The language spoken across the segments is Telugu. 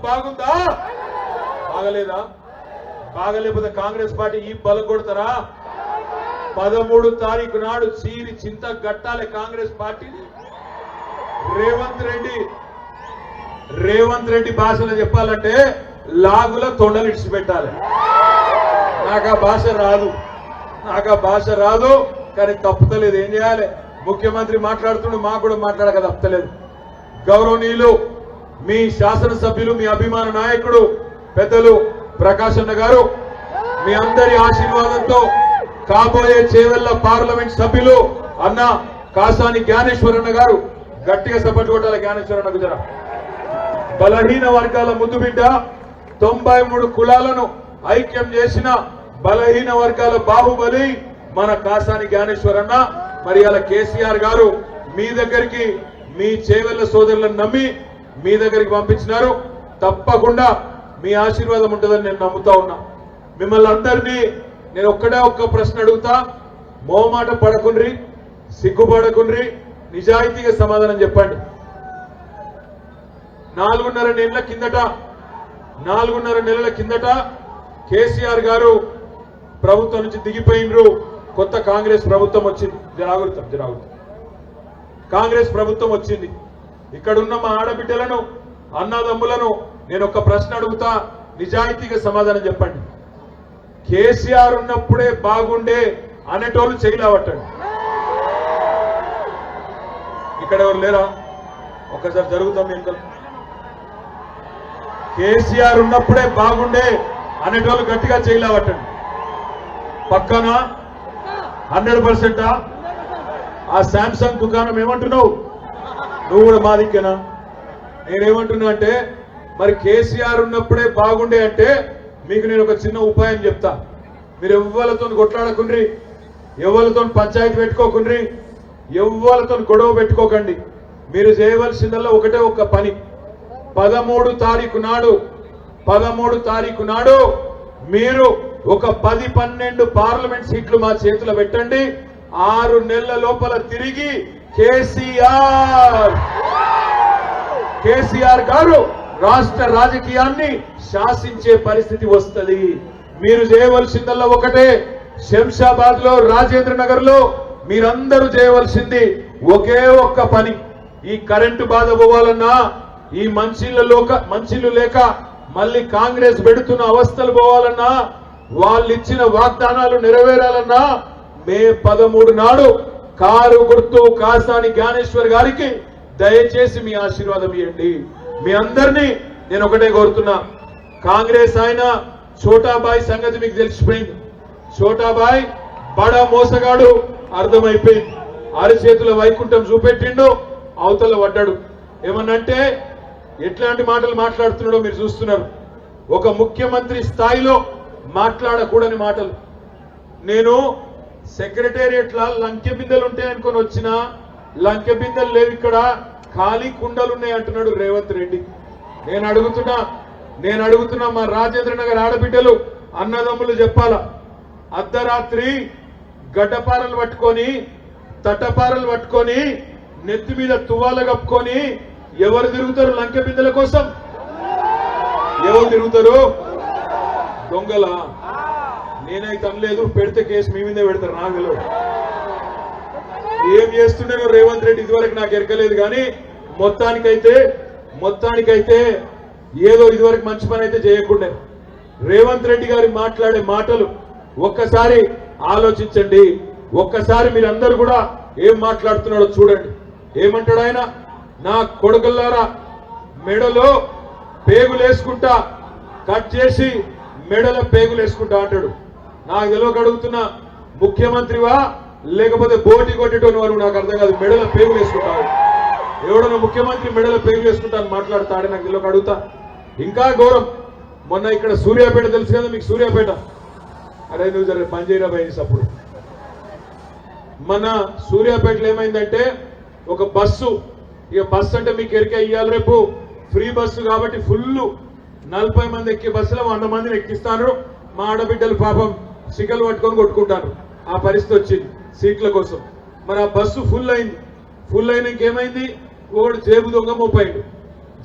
బాగుందా? బాగలేదా? బాగలేకపోతే కాంగ్రెస్ పార్టీ ఈ బలం కొడతారా? 13 తారీఖు నాడు చీరి చింత గట్టాలి కాంగ్రెస్ పార్టీని. రేవంత్ రెడ్డి భాషలో చెప్పాలంటే లాగుల తొండలు ఇడిచిపెట్టాలి. నాకు ఆ భాష రాదు, కానీ తప్పుతలేదు. ఏం చేయాలి? ముఖ్యమంత్రి మాట్లాడుతుండే మాకు కూడా మాట్లాడక తప్పలేదు. గౌరవనీయులు మీ శాసనసభ్యులు, మీ అభిమాన నాయకుడు పెద్దలు ప్రకాష్ అన్న గారు, మీ అందరి ఆశీర్వాదంతో కాబోయే చేవెళ్ల పార్లమెంట్ సభ్యులు అన్న కాసాని జ్ఞానేశ్వరన్న గారు, గట్టిగా సపోర్ట్ కొట్టాలి జ్ఞానేశ్వరన్న గుజరా. బలహీన వర్గాల ముద్దుబిడ్డ, 93 కులాలను ఐక్యం చేసిన బలహీన వర్గాల బాహుబలి మన కాసాని జ్ఞానేశ్వరన్న. మరి అలా కేసీఆర్ గారు మీ దగ్గరికి మీ చేవెళ్ల సోదరులను నమ్మి మీ దగ్గరికి పంపించినారు. తప్పకుండా మీ ఆశీర్వాదం ఉంటుందని నేను నమ్ముతా ఉన్నా. మిమ్మల్ని అందరినీ నేను ఒక్క ప్రశ్న అడుగుతా. మోమాట పడకుండ్రి, సిగ్గుపడకుండ్రి, నిజాయితీగా సమాధానం చెప్పండి. 4.5 నెలల కిందట కేసీఆర్ గారు ప్రభుత్వం నుంచి దిగిపోయినరు. కొత్త కాంగ్రెస్ ప్రభుత్వం వచ్చింది. జరాగుతాం. కాంగ్రెస్ ప్రభుత్వం వచ్చింది. ఇక్కడున్న మా ఆడబిడ్డలను, అన్నదమ్ములను నేను ఒక ప్రశ్న అడుగుతా, నిజాయితీగా సమాధానం చెప్పండి. కేసీఆర్ ఉన్నప్పుడే బాగుండే అనేటోళ్ళు చేయలేవట్టండి. ఇక్కడ ఎవరు లేరా? ఒకసారి జరుగుతాం. ఇంకా కేసీఆర్ ఉన్నప్పుడే బాగుండే అనేటోళ్ళు గట్టిగా చేయలేవట్టండి. పక్కన 100%. ఆ శాంసంగ్ దుకాణం ఏమంటున్నావు? నువ్వు కూడా మా దిక్కేనా? నేనేమంటున్నా అంటే, మరి కేసీఆర్ ఉన్నప్పుడే బాగుండే అంటే మీకు నేను ఒక చిన్న ఉపాయం చెప్తా. మీరు ఎవ్వలతో కొట్లాడకుండ్రి, ఎవరితో పంచాయతీ పెట్టుకోకుండ్రి, ఎవ్వలతో గొడవ పెట్టుకోకండి. మీరు చేయవలసిందల్లా ఒకటే ఒక్క పని. 13 తారీఖు నాడు మీరు ఒక 10-12 పార్లమెంట్ సీట్లు మా చేతిలో పెట్టండి. 6 నెలల లోపల తిరిగి కేసీఆర్ గారు రాష్ట్ర రాజకీయాన్ని శాసించే పరిస్థితి వస్తుంది. మీరు చేయవలసిందల్లా ఒకటే. శంషాబాద్ లో, రాజేంద్ర నగర్ లో మీరందరూ చేయవలసింది ఒకే ఒక్క పని. ఈ కరెంటు బాధ పోవాలన్నా, ఈ మంచిళ్ళు లేక మళ్ళీ కాంగ్రెస్ పెడుతున్న అవస్థలు పోవాలన్నా, వాళ్ళు ఇచ్చిన వాగ్దానాలు నెరవేరాలన్నా మే 13 నాడు కారు గుర్తు కాసాని జ్ఞానేశ్వర్ గారికి దయచేసి మీ ఆశీర్వాదం ఇవ్వండి. మీ అందరినీ నేను ఒకటే కోరుతున్నా. కాంగ్రెస్ ఆయన ఛోటాబాయ్ సంగతి మీకు తెలిసిపోయింది. ఛోటాబాయ్ బడా మోసగాడు అర్థమైపోయింది. అరిచేతుల వైకుంఠం చూపెట్టిండు, అవతల పడ్డాడు. ఏమన్నంటే ఎట్లాంటి మాటలు మాట్లాడుతున్నాడో మీరు చూస్తున్నారు. ఒక ముఖ్యమంత్రి స్థాయిలో మాట్లాడకూడని మాటలు. నేను సెక్రటేరియట్లా లంకె బిందెలు ఉంటాయి అనుకుని వచ్చినా, లంకె బిందెలు లేవు, ఇక్కడ ఖాళీ కుండలు ఉన్నాయి అంటున్నాడు రేవంత్ రెడ్డి. నేను అడుగుతున్నా మా రాజేంద్ర నగర్ ఆడబిడ్డలు, అన్నదమ్ములు చెప్పాలా. అర్ధరాత్రి గడ్డపారలు పట్టుకొని, తట్టపారలు పట్టుకొని, నెత్తి మీద తువ్వాల కప్పుకొని ఎవరు తిరుగుతారు లంకె బిందెల కోసం? ఎవరు తిరుగుతారు? దొంగల. నేనైతే అనలేదు, పెడితే కేసు మీ మీదే పెడతారు. నాకు తెలియదు ఏం చేస్తుండేనో రేవంత్ రెడ్డి, ఇదివరకు నాకు ఎరకలేదు. కానీ మొత్తానికైతే ఏదో ఇదివరకు మంచి పని అయితే చేయకుండా. రేవంత్ రెడ్డి గారి మాట్లాడే మాటలు ఒక్కసారి ఆలోచించండి. ఒక్కసారి మీరందరూ కూడా ఏం మాట్లాడుతున్నాడో చూడండి. ఏమంటాడు ఆయన? నా కొడుకులారా, మెడలో పేగులేసుకుంటా, కట్ చేసి మెడలో పేగులేసుకుంటా అంటాడు. నాకు తెలియక అడుగుతున్నా, ముఖ్యమంత్రివా లేకపోతే బోటి కొట్టేటోని వారు నాకు అర్థం కాదు. మెడలో పేగులేసుకుంటావు. ఎవడన్నా ముఖ్యమంత్రి మెడలో పేగులేసుకుంటా అని మాట్లాడతాడే నాకు తెలియక అడుగుతా. ఇంకా ఘోరం, మొన్న ఇక్కడ సూర్యాపేట తెలుసు కదా మీకు? సూర్యాపేట, అరే నువ్వు జర పనిచేయరా బయస్. అప్పుడు మన సూర్యాపేటలో ఏమైందంటే, ఒక బస్సు, ఇక బస్సు అంటే మీకు ఎరికే, ఇయ్యాలి రేపు ఫ్రీ బస్సు కాబట్టి ఫుల్ 40 మంది ఎక్కే బస్సులో 100 మందిని ఎక్కిస్తాను. మా ఆడబిడ్డలు పాపం సిగలు పట్టుకొని కొట్టుకుంటారు. ఆ పరిస్థితి వచ్చింది సీట్ల కోసం. మరి ఆ బస్సు ఫుల్ అయింది. ఫుల్ అయినాక ఏమైంది? ఒకడు జేబు దొంగ మోపాయిండు,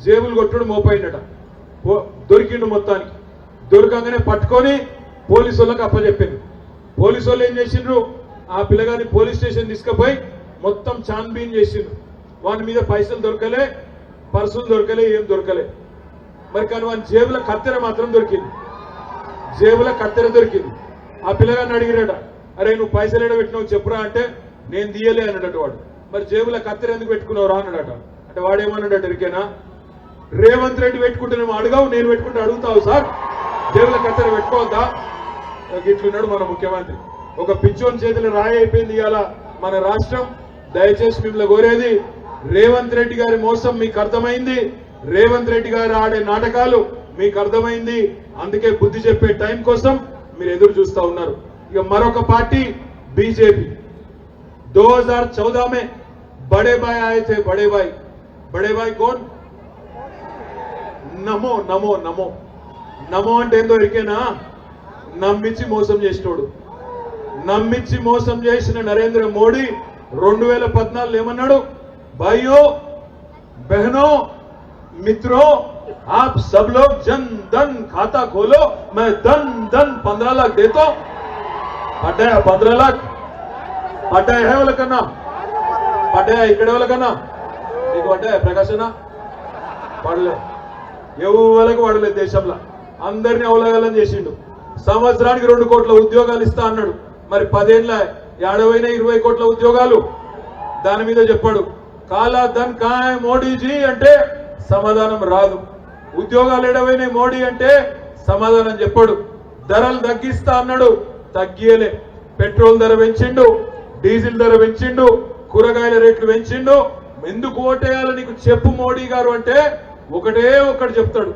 జేబులు కొట్టుడు మోపాయిండట. దొరికిండు మొత్తానికి. దొరకంగానే పట్టుకొని పోలీసు వాళ్ళకి అప్పచెప్పారు. పోలీసు వాళ్ళు ఏం చేసిండ్రు, ఆ పిల్లగాని పోలీస్ స్టేషన్ తీసుకుపోయి మొత్తం ఛాన్బీన్ చేసిండ్రు. వాని మీద పైసలు దొరకలే, పర్సులు దొరకలే, ఏం దొరకలే. మరి కానీ వాని జేబుల కత్తెర మాత్రం దొరికింది. జేబుల కత్తెర దొరికింది. ఆ పిల్లగాన్ని అడిగిరాడ, అరే నువ్వు పైసలు ఏడ పెట్టినావు చెప్పురా అంటే నేను తీయలే అన్నాడట వాడు. మరి జేబుల కత్తెర ఎందుకు పెట్టుకున్నావు రా అన్నాడట. అంటే వాడేమన్నాడట, ఎరికేనా రేవంత్ రెడ్డి పెట్టుకుంటేనేమో అడగావు, నేను పెట్టుకుంటే అడుగుతావు సార్, జేబుల కత్తెర పెట్టుకోవద్దా? ఇట్లున్నాడు మన ముఖ్యమంత్రి. ఒక పిచ్చోని చేతులు రాయి అయిపోయింది ఇవాళ మన రాష్ట్రం. దయచేసి మిమ్మల్ని కోరేది, రేవంత్ రెడ్డి గారి మోసం మీకు అర్థమైంది, రేవంత్ రెడ్డి గారు ఆడే నాటకాలు మీకు అర్థమైంది. అందుకే బుద్ధి చెప్పే టైం కోసం మీరు ఎదురు చూస్తా ఉన్నారు. ఇక మరొక పార్టీ बीजेपी 2014 में बड़े भाई आए थे. बड़े भाई कौन? నమో నమో నమో నమో అంటే ఏందో ఎరికేనా? నమ్మించి మోసం చేసినోడు. నమ్మించి మోసం చేసిన నరేంద్ర మోడీ 2014 ఏమన్నాడు? भाइयों बहनों मित्रों आप सब लोग जन धन खाता खोलो, मैं धन 15 लाख देता हूं. పడ్డాయా 15 लाख? పడ్డాయా ఎవరికన్నా? పడ్డాయా ఇక్కడ ఎవరికన్నా? నీకు పడ్డాయా ప్రకాశన? పడలే. ఎవరికి పడలేదు. దేశంలో అందరినీ అవలగాలని చేసిండు. సంవత్సరానికి 2 కోట్ల ఉద్యోగాలు ఇస్తా అన్నాడు. మరి 10 ఏళ్ళ 20 కోట్ల ఉద్యోగాలు దాని మీద చెప్పాడు. కాలా ధన్ కాయ్ మోడీజీ అంటే సమాధానం రాదు. ఉద్యోగాలు ఎడవైనాయి మోడీ అంటే సమాధానం చెప్పాడు. ధరలు తగ్గిస్తా అన్నాడు, తగ్గియలే. పెట్రోల్ ధర పెంచిండు, డీజిల్ ధర పెంచిండు, కూరగాయల రేట్లు పెంచిండు. ఎందుకు ఓటేయాలో నీకు చెప్పు మోడీ గారు అంటే ఒకటే ఒక్కటి చెప్తాడు.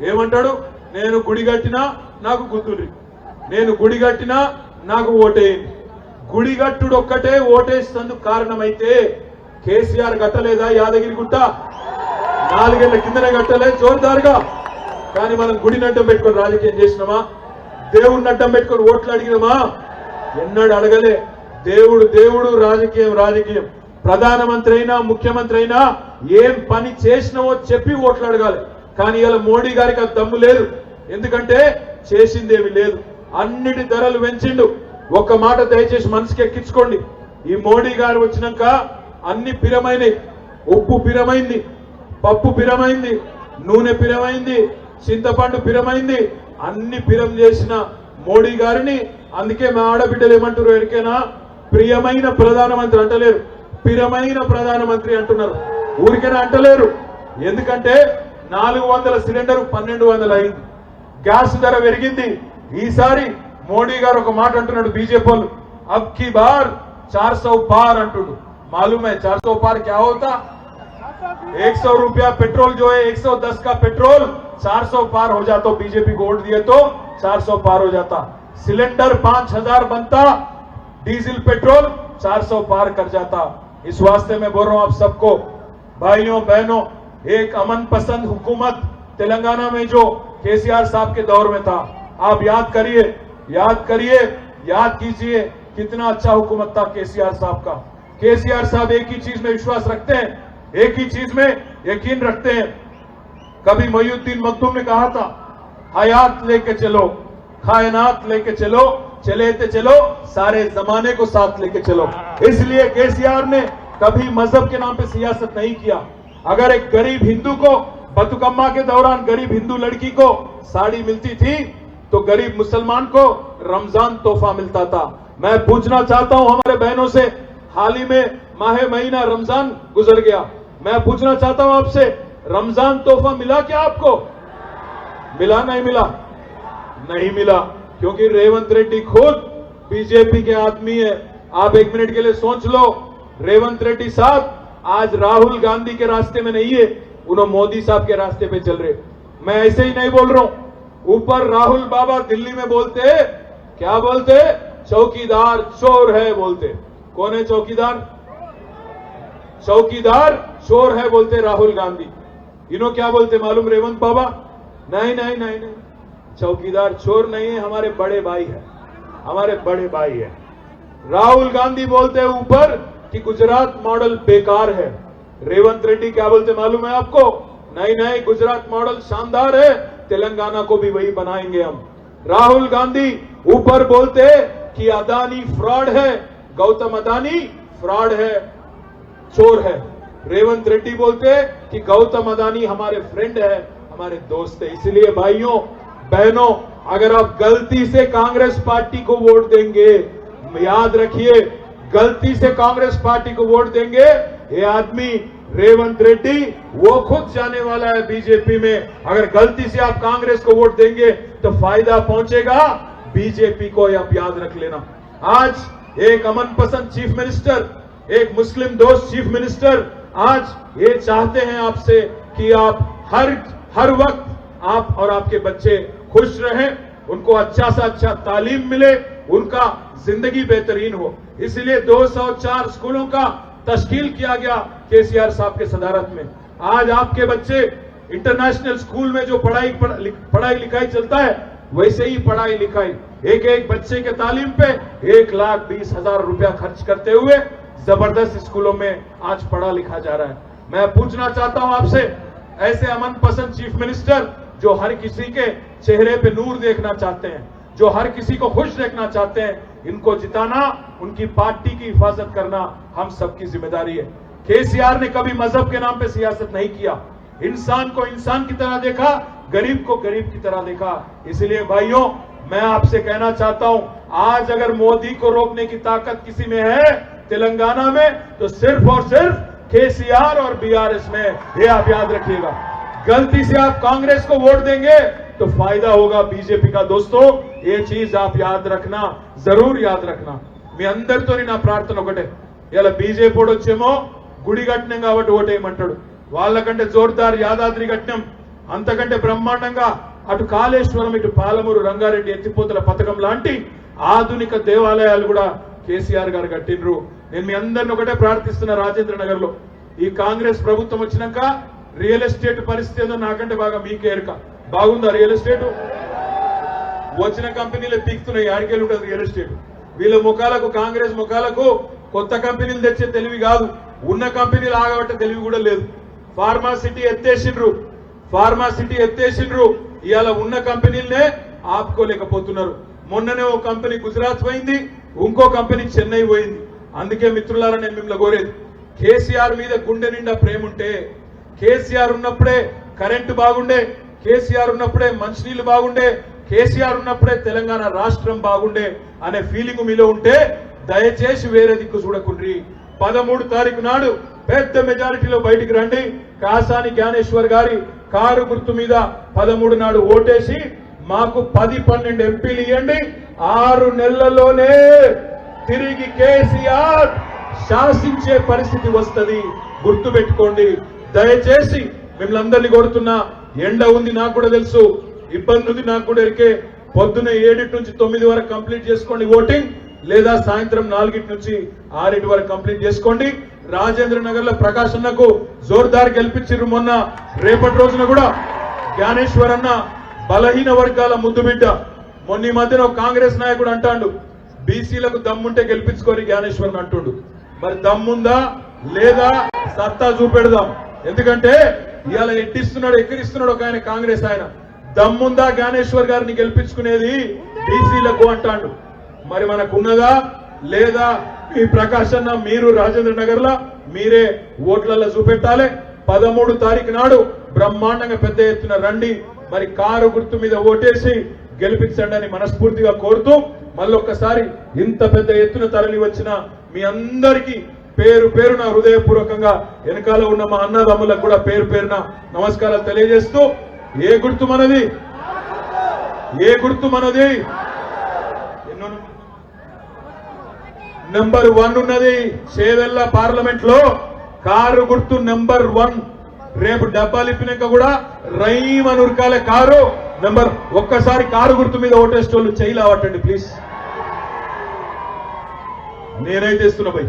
ఏమంటాడు? నేను గుడి కట్టినా నాకు గుద్దురి, నేను గుడి కట్టినా నాకు ఓటేయండి. గుడి కట్టుడు ఒక్కటే ఓటేసినందుకు కారణమైతే కేసీఆర్ కట్టలేదా యాదగిరి గుట్ట? 4 ఏళ్ల కిందనే కట్టలే జోర్దారుగా. కానీ మనం గుడిని అడ్డం పెట్టుకొని రాజకీయం చేసినామా? దేవుడిని అడ్డం పెట్టుకొని ఓట్లు అడిగినామా? ఎన్నడూ అడగలే. దేవుడు దేవుడు, రాజకీయం రాజకీయం. ప్రధానమంత్రి అయినా ముఖ్యమంత్రి అయినా ఏం పని చేసినావో చెప్పి ఓట్లు అడగాలి. కానీ ఇలా మోడీ గారికి అది దమ్ము లేదు. ఎందుకంటే చేసిందేమి లేదు. అన్నిటి ధరలు పెంచిండు. ఒక్క మాట దయచేసి మనసుకి ఎక్కించుకోండి. ఈ మోడీ గారు వచ్చినాక అన్ని పిరమైనవి. ఉప్పు పిరమైంది, పప్పు పిరమైంది, నూనె పిరమైంది, చింతపండు పిరమైంది. అన్ని పిరం చేసిన మోడీ గారిని అందుకే మా ఆడబిడ్డలు ఏమంటారు ఎరికేనా? ప్రియమైన ప్రధానమంత్రి అంటలేరు, పిరమైన ప్రధానమంత్రి అంటున్నారు. ఊరికైనా అంటలేరు. ఎందుకంటే 400 సిలిండర్ 1200 అయింది. గ్యాస్ ధర పెరిగింది. ఈసారి మోడీ గారు ఒక మాట అంటున్నాడు బీజేపీ వాళ్ళు, అబ్ కీ బార్ 400 पार అంటుడు. मालूम है 400 पार क्या होता? 100 रुपया पेट्रोल जो है 110 का पेट्रोल 400 पार हो जाता. बीजेपी को वोट दिए तो 400 पार हो जाता. सिलेंडर 5000 बनता, डीजल पेट्रोल 400 पार कर जाता. इस वास्ते में बोल रहा हूं आप सबको, भाइयों बहनों, एक अमन पसंद हुकूमत तेलंगाना में जो केसीआर साहब के दौर में था, आप याद करिए, याद कीजिए कितना अच्छा हुकूमत था केसीआर साहब का. केसीआर साहब एक ही चीज में विश्वास रखते हैं, एक ही चीज में यकीन रखते हैं. कभी मोइनुद्दीन मखदूम ने कहा था, हयात लेके चलो, कायनात लेके चलो, चले तो चलो, सारे जमाने को साथ लेके चलो. इसलिए केसीआर ने कभी मजहब के नाम पे सियासत नहीं किया. अगर एक गरीब हिंदू को बतुकम्मा के दौरान गरीब हिंदू लड़की को साड़ी मिलती थी तो गरीब मुसलमान को रमजान तोहफा मिलता था. मैं पूछना चाहता हूं हमारे बहनों से, हाल ही में माहे महीना रमजान गुजर गया, मैं पूछना चाहता हूं आपसे, रमजान तोहफा मिला क्या आपको? मिला? नहीं मिला? नहीं मिला. क्योंकि रेवंत रेड्डी खुद बीजेपी के आदमी है. आप 1 मिनट के लिए सोच लो, रेवंत रेड्डी साहब आज राहुल गांधी के रास्ते में नहीं है, उन्होंने मोदी साहब के रास्ते पे चल रहे. मैं ऐसे ही नहीं बोल रहा हूं. ऊपर राहुल बाबा दिल्ली में बोलते, क्या बोलते? चौकीदार चोर है बोलते. कौन है चौकीदार? चौकीदार चोर है बोलते राहुल गांधी. इन्हों क्या बोलते मालूम रेवंत बाबा? नहीं नहीं नहीं नहीं, चौकीदार चोर नहीं है, हमारे बड़े भाई है, हमारे बड़े भाई है. राहुल गांधी बोलते हैं ऊपर कि गुजरात मॉडल बेकार है. रेवंत रेड्डी क्या बोलते मालूम है आपको? नहीं नहीं, गुजरात मॉडल शानदार है, तेलंगाना को भी वही बनाएंगे हम। राहुल गांधी ऊपर बोलते कि अदानी फ्रॉड है, गौतम अदानी फ्रॉड है, चोर है। रेवंत रेड्डी बोलते कि गौतम अदानी हमारे फ्रेंड है, हमारे दोस्त है। इसलिए भाइयों बहनों, अगर आप गलती से कांग्रेस पार्टी को वोट देंगे, याद रखिए गलती से कांग्रेस पार्टी को वोट देंगे, ये आदमी रेवंत रेड्डी वो खुद जाने वाला है बीजेपी में। अगर गलती से आप कांग्रेस को वोट देंगे तो फायदा पहुंचेगा बीजेपी को, आप याद रख लेना। आज एक अमन पसंद चीफ मिनिस्टर, एक मुस्लिम दोस्त चीफ मिनिस्टर आज ये चाहते हैं आपसे कि आप हर वक्त आप और आपके बच्चे खुश रहें, उनको अच्छा से अच्छा तालीम मिले, उनका जिंदगी बेहतरीन हो। इसलिए 204 स्कूलों का तश्कील किया गया केसीआर साहब के सदारत में। आज आपके बच्चे इंटरनेशनल स्कूल में जो पढ़ाई लिखाई चलता है, वैसे ही पढ़ाई लिखाई एक एक बच्चे के तालीम पे 1,20,000 रुपया खर्च करते हुए जबरदस्त स्कूलों में आज पढ़ा लिखा जा रहा है। मैं पूछना चाहता हूं आपसे, ऐसे अमन पसंद चीफ मिनिस्टर जो हर किसी के चेहरे पे नूर देखना चाहते हैं, जो हर किसी को खुश देखना चाहते हैं, इनको जिताना, उनकी पार्टी की हिफाजत करना हम सबकी जिम्मेदारी है। केसीआर ने कभी मजहब के नाम पे सियासत नहीं किया, इंसान को इंसान की तरह देखा, गरीब को गरीब की तरह देखा। इसलिए भाइयों मैं आपसे कहना चाहता हूं, आज अगर मोदी को रोकने की ताकत किसी में है तेलंगाना में, तो सिर्फ और सिर्फ केसीआर और बीआरएस में, ये आप याद रखिएगा। गलती से आप कांग्रेस को वोट देंगे तो फायदा होगा बीजेपी का। दोस्तों ये चीज आप याद रखना, जरूर याद रखना। మీ అందరితో నా ప్రార్థన ఒకటే, ఇలా బీజేపీ వచ్చేమో గుడి కట్టినాం కాబట్టి ఓటేయమంటాడు, వాళ్ళకంటే జోర్దార్ యాదాద్రి కట్టినాం, అంతకంటే బ్రహ్మాండంగా అటు కాళేశ్వరం ఇటు పాలమూరు రంగారెడ్డి ఎత్తిపోతల పథకం లాంటి ఆధునిక దేవాలయాలు కూడా కేసీఆర్ గారు కట్టిండ్రు। నేను మీ అందరిని ఒకటే ప్రార్థిస్తున్నా, రాజేంద్ర నగర్ లో ఈ కాంగ్రెస్ ప్రభుత్వం వచ్చినాక రియల్ ఎస్టేట్ పరిస్థితి ఏదో నాకంటే బాగా మీకే ఎరుక। బాగుందా రియల్ ఎస్టేట్? వచ్చిన కంపెనీలు పీక్తున్నాయి, ఆడికెళ్ళి ఉంటుంది రియల్ ఎస్టేట్। వీళ్ళ ముఖాలకు, కాంగ్రెస్ ముఖాలకు కొత్త కంపెనీలు తెచ్చే తెలివి కాదు, ఉన్న కంపెనీలు ఆగబట్టే తెలివి కూడా లేదు। ఫార్మా సిటీ ఎత్తేసిండ్రు, ఇవాళ ఉన్న కంపెనీలనే ఆపుకోలేకపోతున్నారు। మొన్ననే ఓ కంపెనీ గుజరాత్ పోయింది, ఇంకో కంపెనీ చెన్నై పోయింది। అందుకే మిత్రులారా నేను మిమ్మల్ని కోరేది, కేసీఆర్ మీద గుండె నిండా ప్రేమ ఉంటే, కేసీఆర్ ఉన్నప్పుడే కరెంటు బాగుండే, కేసీఆర్ ఉన్నప్పుడే మంచినీళ్లు బాగుండే, కేసీఆర్ ఉన్నప్పుడే తెలంగాణ రాష్ట్రం బాగుండే అనే ఫీలింగ్ మీలో ఉంటే దయచేసి వేరే దిక్కు చూడకుండ్రి। 13 తారీఖు నాడు పెద్ద మెజారిటీలో బయటికి రండి, కాసాని జ్ఞానేశ్వర్ గారి కారు గుర్తు మీద 13 నాడు ఓటేసి మాకు 10-12 ఎంపీలు ఇవ్వండి। 6 నెలల్లోనే తిరిగి కేసీఆర్ శాసించే పరిస్థితి వస్తది, గుర్తుపెట్టుకోండి। దయచేసి మిమ్మల్ని అందరినీ కోరుతున్నా, ఎండ ఉంది నాకు కూడా తెలుసు, ఇబ్బంది ఉంది నాకు కూడా ఎరికే, పొద్దున 7 నుంచి 9 వరకు కంప్లీట్ చేసుకోండి ఓటింగ్, లేదా సాయంత్రం 4 నుంచి 6 వరకు కంప్లీట్ చేసుకోండి। రాజేంద్ర నగర్ లో ప్రకాష్ అన్నకు జోర్దార్ గెలిపించారు మొన్న, రేపటి రోజున కూడా జ్ఞానేశ్వర్ అన్న బలహీన వర్గాల ముద్దు బిడ్డ। మొన్న ఈ మధ్యన కాంగ్రెస్ నాయకుడు అంటాడు, బీసీలకు దమ్ముంటే గెలిపించుకోని జ్ఞానేశ్వర్ అంటుండు। మరి దమ్ముందా లేదా సత్తా చూపెడదాం, ఎందుకంటే ఇవాళ ఎట్టిస్తున్నాడు ఎక్కిరిస్తున్నాడు ఒక ఆయన కాంగ్రెస్ ఆయన। దమ్ముందా జ్ఞానేశ్వర్ గారిని గెలిపించుకునేది బీసీలకు అంటాడు, మరి మనకున్నదా లేదా? ఈ ప్రకాష్ అన్న మీరు రాజేంద్ర నగర్ లో మీరే ఓట్లలో చూపెట్టాలి। 13 తారీఖు నాడు బ్రహ్మాండంగా పెద్ద ఎత్తున రండి, మరి కారు గుర్తు మీద ఓటేసి గెలిపించండి అని మనస్ఫూర్తిగా కోరుతూ, మళ్ళొక్కసారి ఇంత పెద్ద ఎత్తున తరలి వచ్చిన మీ అందరికీ పేరు పేరున హృదయపూర్వకంగా వెనకాల ఉన్న మా అన్నదమ్ములకు కూడా పేరు పేరున నమస్కారాలు తెలియజేస్తూ, ఏ గుర్తు మనది? ఏ గుర్తు మనది? నెంబర్ 1 ఉన్నది చేవెళ్ళ పార్లమెంట్ లో, కారు గుర్తు నెంబర్ 1। రేపు డబ్బాలు ఇప్పినాక కూడా రైమన్ ఉరకాలే కారు నెంబర్। ఒక్కసారి కారు గుర్తు మీద ఓటేసేటోళ్ళు చేయలేవటండి ప్లీజ్, నేనైతే ఇస్తున్నా భయ్।